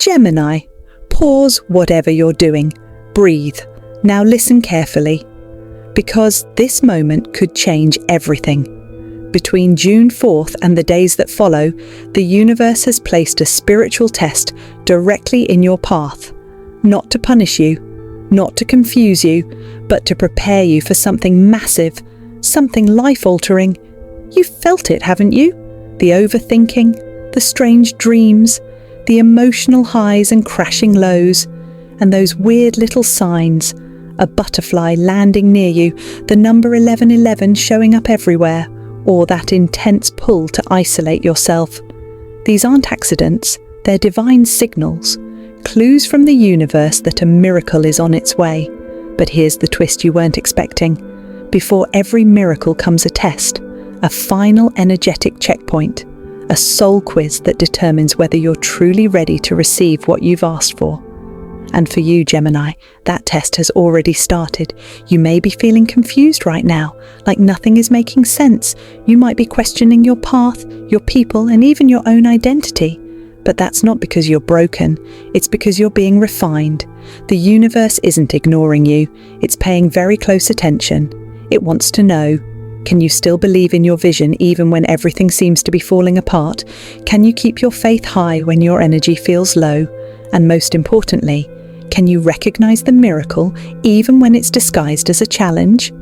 Gemini, pause whatever you're doing. Breathe. Now listen carefully, because this moment could change everything. Between June 4th and the days that follow, the universe has placed a spiritual test directly in your path, not to punish you, not to confuse you, but to prepare you for something massive, something life-altering. You've felt it, haven't you? The overthinking, the strange dreams, the emotional highs and crashing lows, and those weird little signs, a butterfly landing near you, the number 1111 showing up everywhere, or that intense pull to isolate yourself. These aren't accidents, they're divine signals, clues from the universe that a miracle is on its way. But here's the twist you weren't expecting. Before every miracle comes a test, a final energetic checkpoint, a soul quiz that determines whether you're truly ready to receive what you've asked for. And for you, Gemini, that test has already started. You may be feeling confused right now, like nothing is making sense. You might be questioning your path, your people, and even your own identity. But that's not because you're broken. It's because you're being refined. The universe isn't ignoring you. It's paying very close attention. It wants to know, can you still believe in your vision even when everything seems to be falling apart? Can you keep your faith high when your energy feels low? And most importantly, can you recognize the miracle even when it's disguised as a challenge?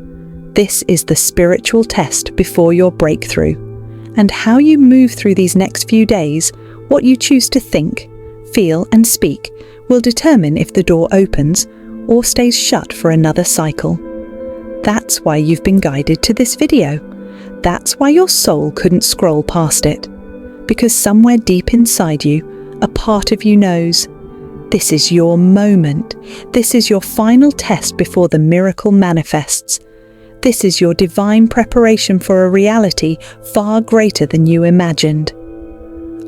This is the spiritual test before your breakthrough. And how you move through these next few days, what you choose to think, feel and speak, will determine if the door opens or stays shut for another cycle. That's why you've been guided to this video. That's why your soul couldn't scroll past it. Because somewhere deep inside you, a part of you knows, this is your moment. This is your final test before the miracle manifests. This is your divine preparation for a reality far greater than you imagined.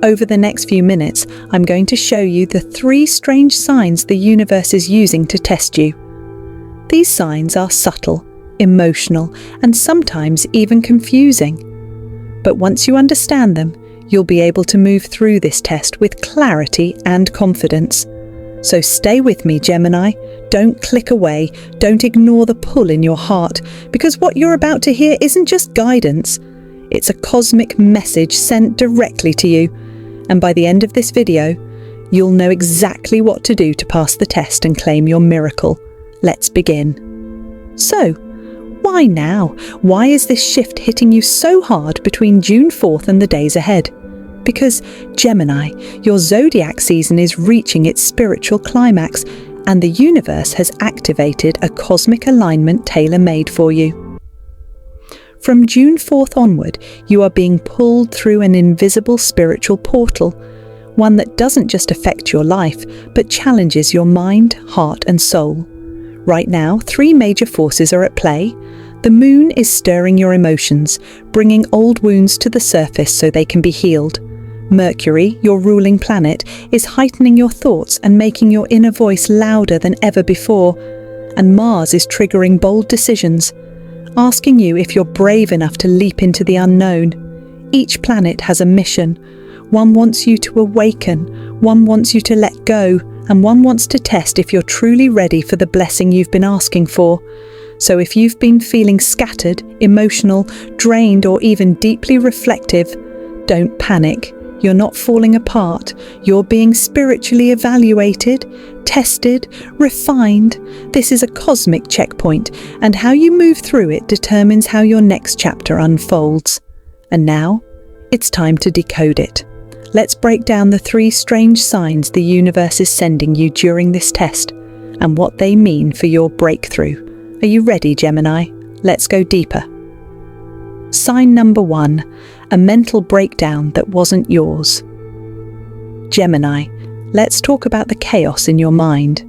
Over the next few minutes, I'm going to show you the 3 strange signs the universe is using to test you. These signs are subtle, emotional, and sometimes even confusing. But once you understand them, you'll be able to move through this test with clarity and confidence. So stay with me, Gemini. Don't click away. Don't ignore the pull in your heart, because what you're about to hear isn't just guidance. It's a cosmic message sent directly to you. And by the end of this video, you'll know exactly what to do to pass the test and claim your miracle. Let's begin. So, why now? Why is this shift hitting you so hard between June 4th and the days ahead? Because, Gemini, your zodiac season is reaching its spiritual climax, and the universe has activated a cosmic alignment tailor-made for you. From June 4th onward, you are being pulled through an invisible spiritual portal, one that doesn't just affect your life, but challenges your mind, heart, and soul. Right now, 3 major forces are at play. The moon is stirring your emotions, bringing old wounds to the surface so they can be healed. Mercury, your ruling planet, is heightening your thoughts and making your inner voice louder than ever before. And Mars is triggering bold decisions, asking you if you're brave enough to leap into the unknown. Each planet has a mission. One wants you to awaken, one wants you to let go, and one wants to test if you're truly ready for the blessing you've been asking for. So if you've been feeling scattered, emotional, drained, or even deeply reflective, don't panic. You're not falling apart. You're being spiritually evaluated, tested, refined. This is a cosmic checkpoint, and how you move through it determines how your next chapter unfolds. And now, it's time to decode it. Let's break down the 3 strange signs the universe is sending you during this test, and what they mean for your breakthrough. Are you ready, Gemini? Let's go deeper. Sign number 1, a mental breakdown that wasn't yours. Gemini, let's talk about the chaos in your mind.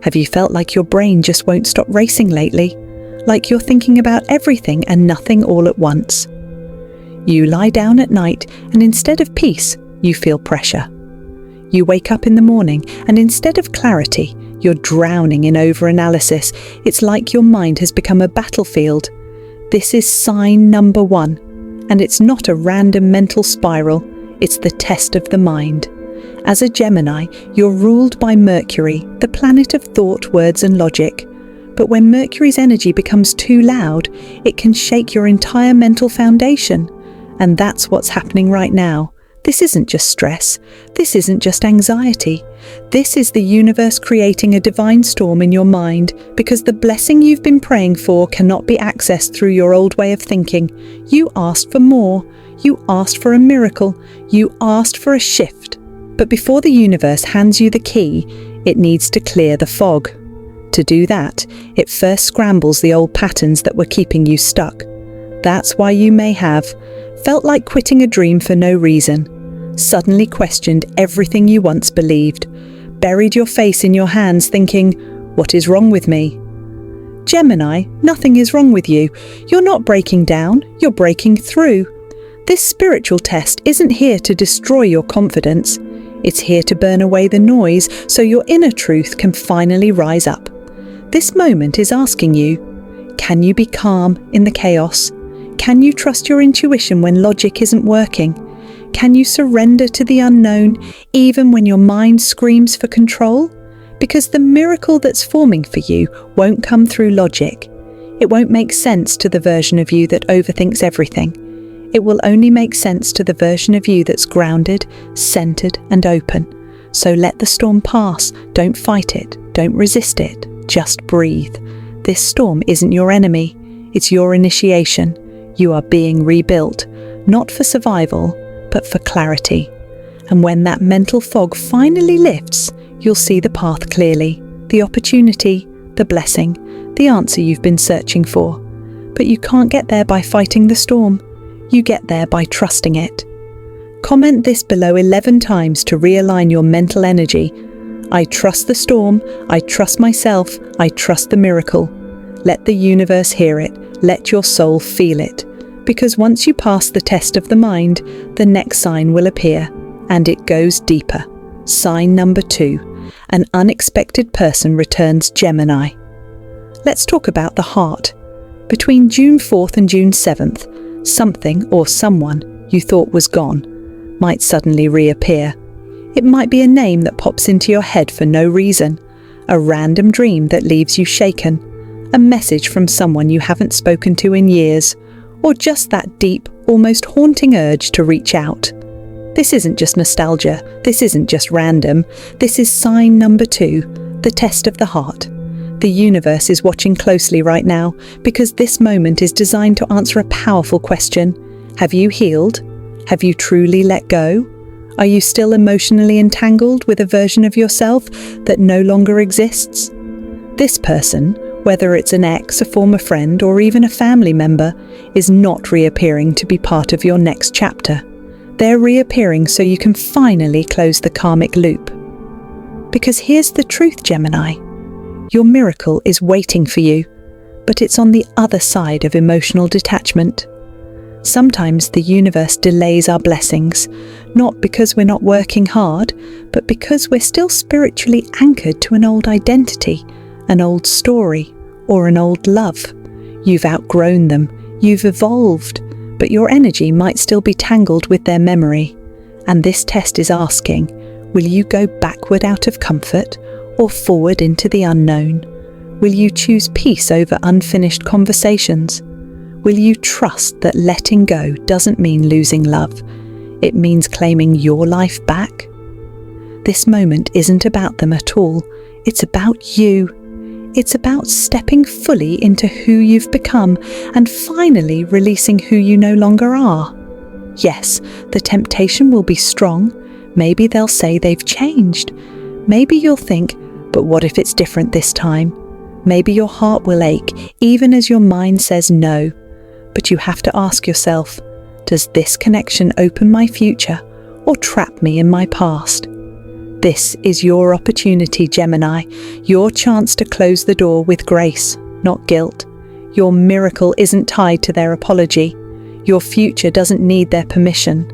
Have you felt like your brain just won't stop racing lately? Like you're thinking about everything and nothing all at once? You lie down at night and instead of peace, you feel pressure. You wake up in the morning and instead of clarity, you're drowning in overanalysis. It's like your mind has become a battlefield. This is sign number 1, and it's not a random mental spiral, it's the test of the mind. As a Gemini, you're ruled by Mercury, the planet of thought, words and logic. But when Mercury's energy becomes too loud, it can shake your entire mental foundation. And that's what's happening right now. This isn't just stress. This isn't just anxiety. This is the universe creating a divine storm in your mind because the blessing you've been praying for cannot be accessed through your old way of thinking. You asked for more. You asked for a miracle. You asked for a shift. But before the universe hands you the key, it needs to clear the fog. To do that, it first scrambles the old patterns that were keeping you stuck. That's why you may have felt like quitting a dream for no reason, suddenly questioned everything you once believed, buried your face in your hands thinking, "What is wrong with me?" Gemini, nothing is wrong with you. You're not breaking down, you're breaking through. This spiritual test isn't here to destroy your confidence. It's here to burn away the noise so your inner truth can finally rise up. This moment is asking you, can you be calm in the chaos? Can you trust your intuition when logic isn't working? Can you surrender to the unknown even when your mind screams for control? Because the miracle that's forming for you won't come through logic. It won't make sense to the version of you that overthinks everything. It will only make sense to the version of you that's grounded, centered, and open. So let the storm pass. Don't fight it. Don't resist it. Just breathe. This storm isn't your enemy. It's your initiation. You are being rebuilt, not for survival, but for clarity. And when that mental fog finally lifts, you'll see the path clearly, the opportunity, the blessing, the answer you've been searching for. But you can't get there by fighting the storm. You get there by trusting it. Comment this below 11 times to realign your mental energy. I trust the storm, I trust myself, I trust the miracle. Let the universe hear it, let your soul feel it. Because once you pass the test of the mind, the next sign will appear, and it goes deeper. Sign number 2, an unexpected person returns Gemini. Let's talk about the heart. Between June 4th and June 7th, something or someone you thought was gone might suddenly reappear. It might be a name that pops into your head for no reason, a random dream that leaves you shaken, a message from someone you haven't spoken to in years, or just that deep, almost haunting urge to reach out. This isn't just nostalgia, this isn't just random, this is sign number 2, the test of the heart. The universe is watching closely right now because this moment is designed to answer a powerful question. Have you healed? Have you truly let go? Are you still emotionally entangled with a version of yourself that no longer exists? This person, whether it's an ex, a former friend, or even a family member, is not reappearing to be part of your next chapter. They're reappearing so you can finally close the karmic loop. Because here's the truth, Gemini. Your miracle is waiting for you, but it's on the other side of emotional detachment. Sometimes the universe delays our blessings, not because we're not working hard, but because we're still spiritually anchored to an old identity, an old story, or an old love. You've outgrown them, you've evolved, but your energy might still be tangled with their memory. And this test is asking, will you go backward out of comfort or forward into the unknown? Will you choose peace over unfinished conversations? Will you trust that letting go doesn't mean losing love? It means claiming your life back? This moment isn't about them at all. It's about you. It's about stepping fully into who you've become and finally releasing who you no longer are. Yes, the temptation will be strong. Maybe they'll say they've changed. Maybe you'll think, but what if it's different this time? Maybe your heart will ache, even as your mind says no. But you have to ask yourself, does this connection open my future or trap me in my past? This is your opportunity, Gemini, your chance to close the door with grace, not guilt. Your miracle isn't tied to their apology. Your future doesn't need their permission.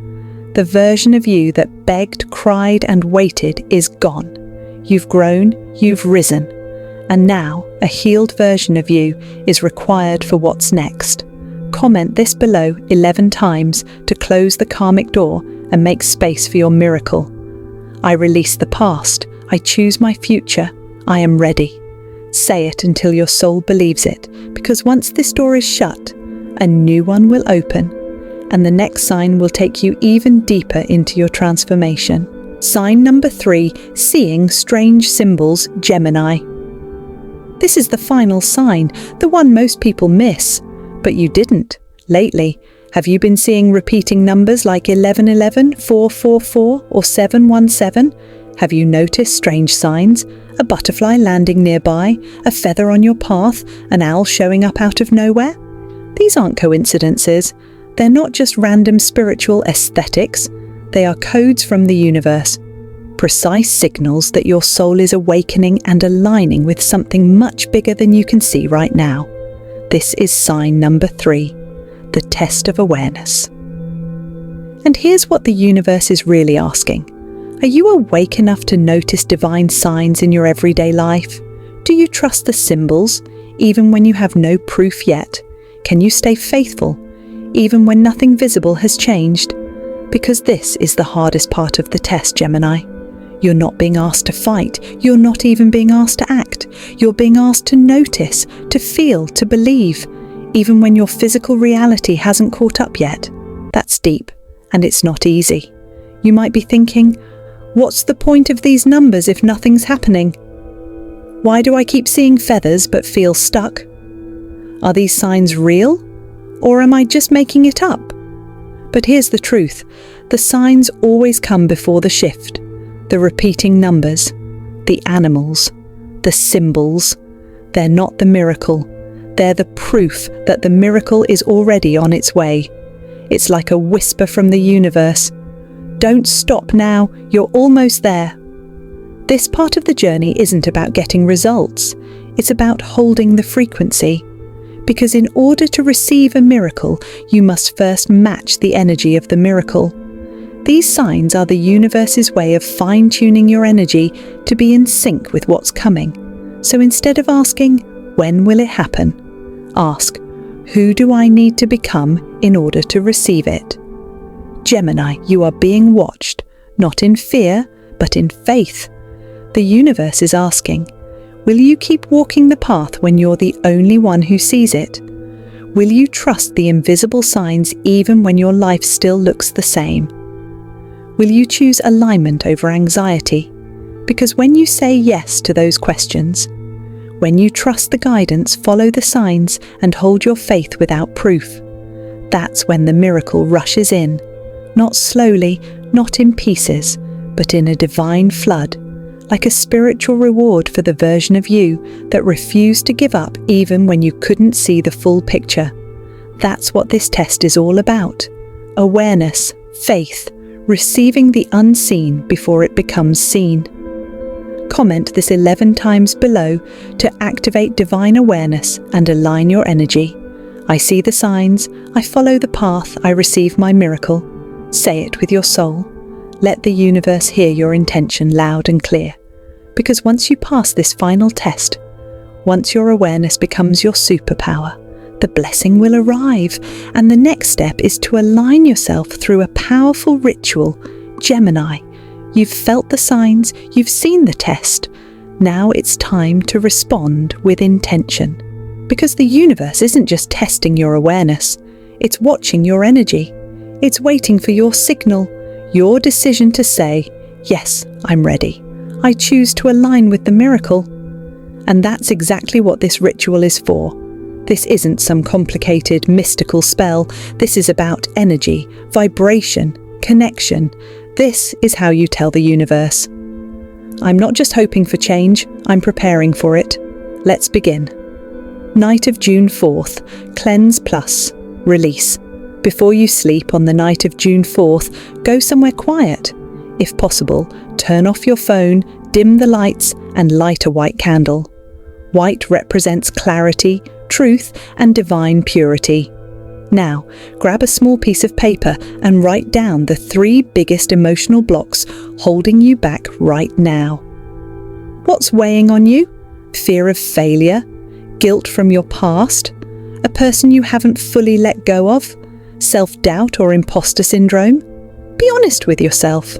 The version of you that begged, cried, and waited is gone. You've grown, you've risen, and now a healed version of you is required for what's next. Comment this below 11 times to close the karmic door and make space for your miracle. I release the past. I choose my future. I am ready. Say it until your soul believes it, because once this door is shut, a new one will open, and the next sign will take you even deeper into your transformation. Sign number 3, seeing strange symbols, Gemini. This is the final sign, the one most people miss, but you didn't. Lately, have you been seeing repeating numbers like 1111, 444, or 717? Have you noticed strange signs? A butterfly landing nearby, a feather on your path, an owl showing up out of nowhere? These aren't coincidences. They're not just random spiritual aesthetics. They are codes from the universe, precise signals that your soul is awakening and aligning with something much bigger than you can see right now. This is sign number 3, the test of awareness. And here's what the universe is really asking. Are you awake enough to notice divine signs in your everyday life? Do you trust the symbols, even when you have no proof yet? Can you stay faithful, even when nothing visible has changed? Because this is the hardest part of the test, Gemini. You're not being asked to fight. You're not even being asked to act. You're being asked to notice, to feel, to believe, even when your physical reality hasn't caught up yet. That's deep, and it's not easy. You might be thinking, what's the point of these numbers if nothing's happening? Why do I keep seeing feathers but feel stuck? Are these signs real? Or am I just making it up? But here's the truth. The signs always come before the shift. The repeating numbers, the animals, the symbols. They're not the miracle. They're the proof that the miracle is already on its way. It's like a whisper from the universe. Don't stop now, you're almost there. This part of the journey isn't about getting results. It's about holding the frequency. Because in order to receive a miracle, you must first match the energy of the miracle. These signs are the universe's way of fine-tuning your energy to be in sync with what's coming. So instead of asking, when will it happen? Ask, who do I need to become in order to receive it? Gemini, you are being watched, not in fear, but in faith. The universe is asking, will you keep walking the path when you're the only one who sees it? Will you trust the invisible signs even when your life still looks the same? Will you choose alignment over anxiety? Because when you say yes to those questions, when you trust the guidance, follow the signs, and hold your faith without proof, that's when the miracle rushes in. Not slowly, not in pieces, but in a divine flood, like a spiritual reward for the version of you that refused to give up even when you couldn't see the full picture. That's what this test is all about. Awareness, faith, receiving the unseen before it becomes seen. Comment this 11 times below to activate divine awareness and align your energy. I see the signs, I follow the path, I receive my miracle. Say it with your soul. Let the universe hear your intention loud and clear. Because once you pass this final test, once your awareness becomes your superpower, the blessing will arrive, and the next step is to align yourself through a powerful ritual. Gemini, you've felt the signs, you've seen the test. Now it's time to respond with intention. Because the universe isn't just testing your awareness, it's watching your energy. It's waiting for your signal, your decision to say, yes, I'm ready. I choose to align with the miracle. And that's exactly what this ritual is for. This isn't some complicated, mystical spell. This is about energy, vibration, connection. This is how you tell the universe, I'm not just hoping for change, I'm preparing for it. Let's begin. Night of June 4th, Cleanse Plus, Release. Before you sleep on the night of June 4th, go somewhere quiet. If possible, turn off your phone, dim the lights, and light a white candle. White represents clarity, truth, and divine purity. Now, grab a small piece of paper and write down the 3 biggest emotional blocks holding you back right now. What's weighing on you? Fear of failure? Guilt from your past? A person you haven't fully let go of? Self-doubt or imposter syndrome? Be honest with yourself.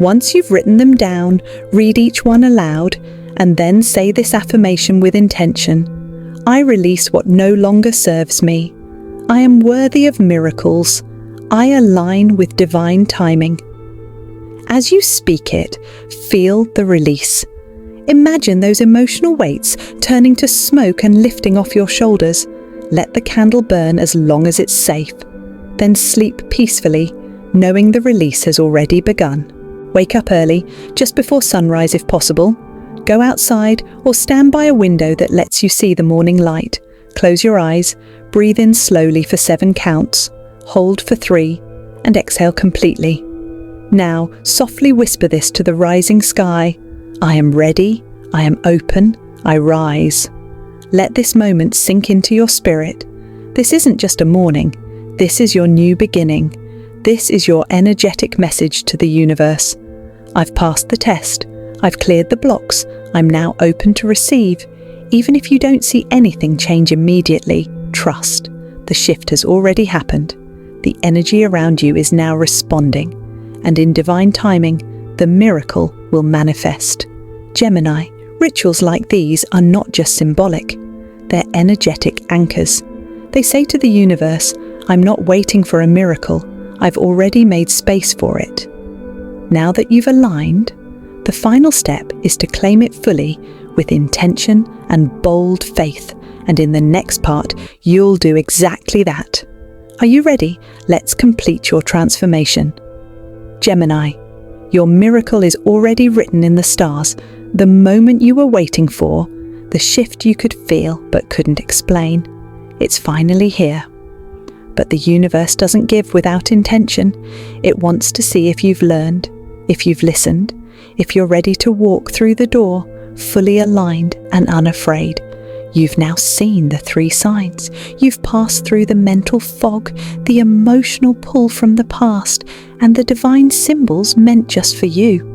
Once you've written them down, read each one aloud, and then say this affirmation with intention. I release what no longer serves me. I am worthy of miracles. I align with divine timing. As you speak it, feel the release. Imagine those emotional weights turning to smoke and lifting off your shoulders. Let the candle burn as long as it's safe. Then sleep peacefully, knowing the release has already begun. Wake up early, just before sunrise if possible. Go outside or stand by a window that lets you see the morning light. Close your eyes, breathe in slowly for 7 counts, hold for 3, and exhale completely. Now, softly whisper this to the rising sky. I am ready, I am open, I rise. Let this moment sink into your spirit. This isn't just a morning, this is your new beginning. This is your energetic message to the universe. I've passed the test, I've cleared the blocks, I'm now open to receive. Even if you don't see anything change immediately, trust. The shift has already happened. The energy around you is now responding, and in divine timing, the miracle will manifest. Gemini, rituals like these are not just symbolic, they're energetic anchors. They say to the universe, I'm not waiting for a miracle, I've already made space for it. Now that you've aligned, the final step is to claim it fully with intention and bold faith, and in the next part, you'll do exactly that. Are you ready? Let's complete your transformation. Gemini, your miracle is already written in the stars, the moment you were waiting for, the shift you could feel but couldn't explain. It's finally here. But the universe doesn't give without intention. It wants to see if you've learned, if you've listened, if you're ready to walk through the door, fully aligned and unafraid. You've now seen the 3 signs. You've passed through the mental fog, the emotional pull from the past, and the divine symbols meant just for you.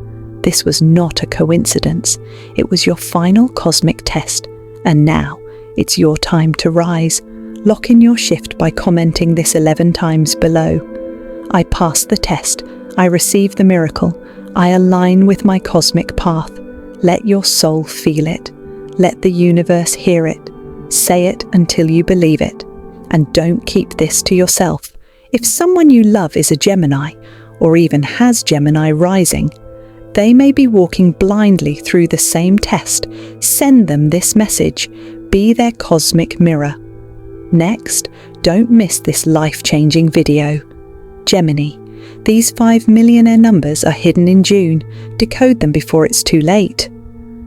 This was not a coincidence. It was your final cosmic test. And now, it's your time to rise. Lock in your shift by commenting this 11 times below. I passed the test. I received the miracle. I align with my cosmic path. Let your soul feel it. Let the universe hear it. Say it until you believe it. And don't keep this to yourself. If someone you love is a Gemini, or even has Gemini rising, they may be walking blindly through the same test. Send them this message. Be their cosmic mirror. Next, don't miss this life-changing video. Gemini, these 5 millionaire numbers are hidden in June. Decode them before it's too late.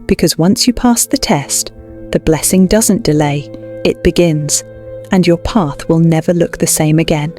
Because once you pass the test, the blessing doesn't delay, it begins, and your path will never look the same again.